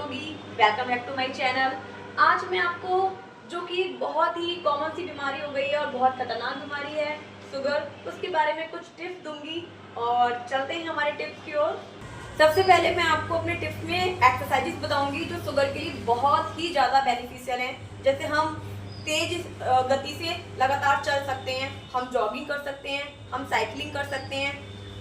होगी। Welcome back to my channel. आज मैं आपको जो कि बहुत ही कॉमन सी बीमारी हो गई है और बहुत खतरनाक बीमारी है शुगर, उसके बारे में कुछ टिप्स दूंगी और चलते हैं हमारे टिप्स की ओर। सबसे पहले मैं आपको अपने टिप्स में एक्सरसाइजेस बताऊंगी जो शुगर के लिए बहुत ही ज़्यादा बेनिफिशियल हैं। जैसे हम तेज गति से लगातार चल सकते हैं, हम जॉगिंग कर सकते हैं, हम साइकिलिंग कर सकते हैं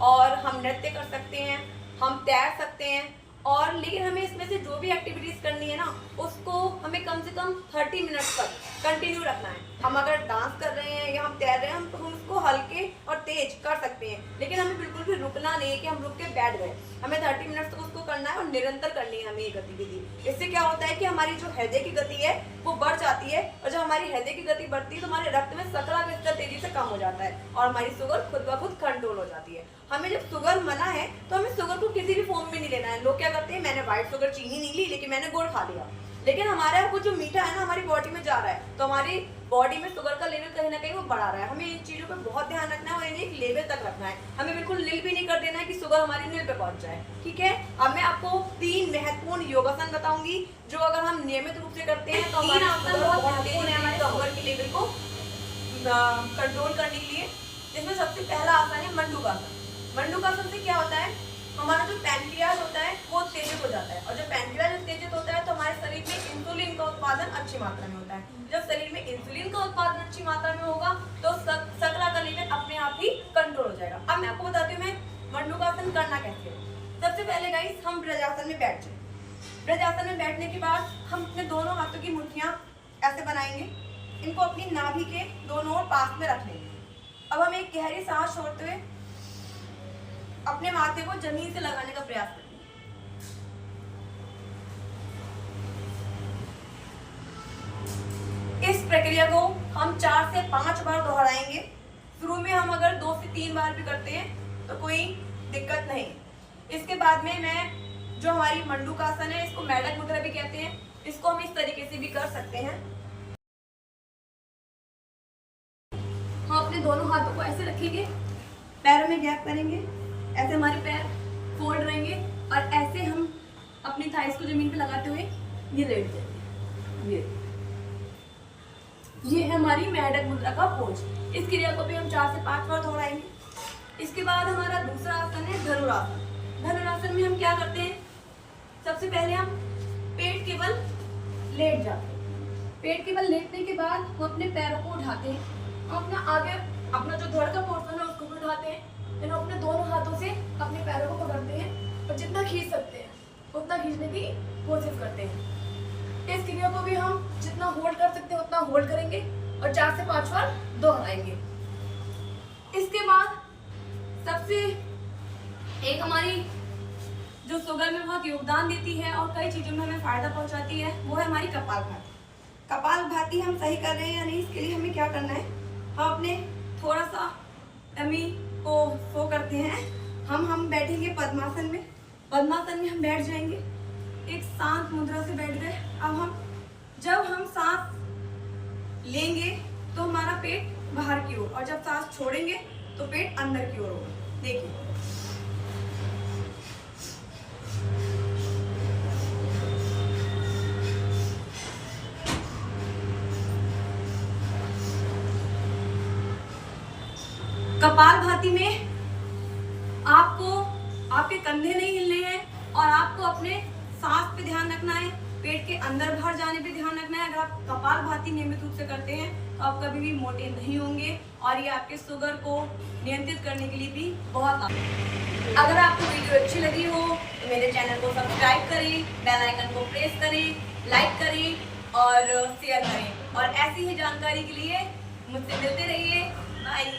और हम नृत्य कर सकते हैं, हम तैर सकते हैं। और लेकिन हमें इसमें से जो भी एक्टिविटीज़ करनी है ना, उसको हमें कम से कम 30 मिनट्स तक कंटिन्यू रखना है। हम अगर डांस कर रहे हैं या हम तैर रहे हैं, हम उसको हल्के और तेज कर सकते हैं, लेकिन हमें बिल्कुल भी रुकना नहीं है कि हम रुक के बैठ गए। हमें 30 मिनट्स तक उसको करना है और निरंतर करनी है हमें ये गतिविधि। इससे क्या होता है कि हमारी जो हृदय की गति है वो बढ़ जाती है, और जब हमारी हृदय की गति बढ़ती है तो हमारे रक्त में शर्करा का स्तर तेजी से कम हो जाता है और हमारी शुगर खुद ब खुद कंट्रोल हो जाती है। हमें जब शुगर मना है तो हमें शुगर को किसी भी फॉर्म में नहीं लेना है। लोग क्या करते हैं, मैंने व्हाइट शुगर चीनी नहीं ली लेकिन मैंने गुड़ खा लिया, लेकिन हमारा वो जो मीठा है ना हमारी बॉडी में जा रहा है, तो हमारी बॉडी में शुगर का लेवल कहीं ना कहीं वो बढ़ा रहा है। हमें इन चीज़ों पे बहुत ध्यान रखना है और इन्हें एक लेवल तक रखना है। हमें बिल्कुल नील भी नहीं कर देना है कि शुगर हमारी नील पे पहुंच जाए। ठीक है, अब मैं आपको 3 महत्वपूर्ण योगासन बताऊंगी जो अगर हम नियमित रूप से करते हैं तो हमारे शुगर के लेवल को कंट्रोल करने के लिए। जिसमें सबसे पहला आसन है मंडूकासन। मंडूकासन से क्या होता है, हमारा जो पैनक्रियाज होता है वो उत्तेजित हो जाता है, और जब पैनक्रियाज उत्तेजित होता है तो हमारे शरीर में इंसुलिन का उत्पादन अच्छी मात्रा में होता है। जब शरीर में इंसुलिन का उत्पादन अच्छी मात्रा में होगा तो शर्करा का लेवल अपने आप ही कंट्रोल हो जाएगा। अब मैं आपको बताती हूँ मैं मंडूकासन करना कैसे है। सबसे पहले गाइस हम ब्रजासन में बैठ जाए। ब्रजासन में बैठने के बाद हम अपने दोनों हाथों की मुट्ठियां ऐसे बनाएंगे, इनको अपनी नाभि के दोनों ओर पास में रख लेंगे। अब हम एक गहरी सांस छोड़ते हुए अपने माथे को जमीन से लगाने का प्रयास करेंगे। इस प्रक्रिया को हम 4 से 5 बार दोहराएंगे। शुरू में हम अगर 2 से 3 बार भी करते हैं तो कोई दिक्कत नहीं। इसके बाद में मैं जो हमारी मंडूकासन है, इसको मेढक मुद्रा भी कहते हैं, इसको हम इस तरीके से भी कर सकते हैं। हम अपने दोनों हाथों को ऐसे रखेंगे, पैरों में गैप करेंगे, ऐसे हमारे पैर फोल्ड रहेंगे और ऐसे हम अपनी थाइस को जमीन पे लगाते हुए ये लेट जाएंगे। ये है हमारी मेढक मुद्रा का पोज। इस क्रिया को भी हम 4 से 5 बार दोहराएंगे। इसके बाद हमारा दूसरा आसन है धनुरासन। धनुरासन में हम क्या करते हैं, सबसे पहले हम पेट केवल लेट जाते हैं। पेट केवल लेटने के बाद हम अपने पैरों को उठाते हैं, अपना आगे अपना जो धड़ का पोर्शन है उसको भी उठाते हैं, फिर अपने दोनों हाथों से अपने पैरों को पकड़ते हैं और जितना खींच सकते हैं उतना खींचने की कोशिश करते हैं। इस क्रिया को भी हम जितना होल्ड कर सकते हैं उतना होल्ड करेंगे और 4 से 5 बार दोहराएंगे। इसके बाद सबसे एक हमारी जो शुगर में बहुत योगदान देती है और कई चीज़ों में हमें फायदा पहुंचाती है, वो है हमारी कपालभाति। कपालभाति हम सही कर रहे हैं या नहीं, इसके लिए हमें क्या करना है, हम अपने थोड़ा सा टमी को सो करते हैं। हम बैठेंगे पद्मासन में। पद्मासन में हम बैठ जाएंगे, एक शांत मुद्रा से बैठ गए। अब जब हम सांस लेंगे तो हमारा पेट बाहर की ओर, और जब सांस छोड़ेंगे तो पेट अंदर की ओर होगा। देखिए, कपालभाति में आपको आपके कंधे नहीं हिलने हैं और आपको अपने सांस पे ध्यान रखना है, पेट के अंदर बाहर जाने पे ध्यान रखना है। अगर आप कपालभाति नियमित रूप से करते हैं तो आप कभी भी मोटे नहीं होंगे और ये आपके शुगर को नियंत्रित करने के लिए भी बहुत अगर आपको वीडियो अच्छी लगी हो तो मेरे चैनल को सब्सक्राइब करें, बेल आइकन को प्रेस करें, लाइक करें और शेयर करें, और ऐसी ही जानकारी के लिए मुझसे मिलते रहिए। बाय।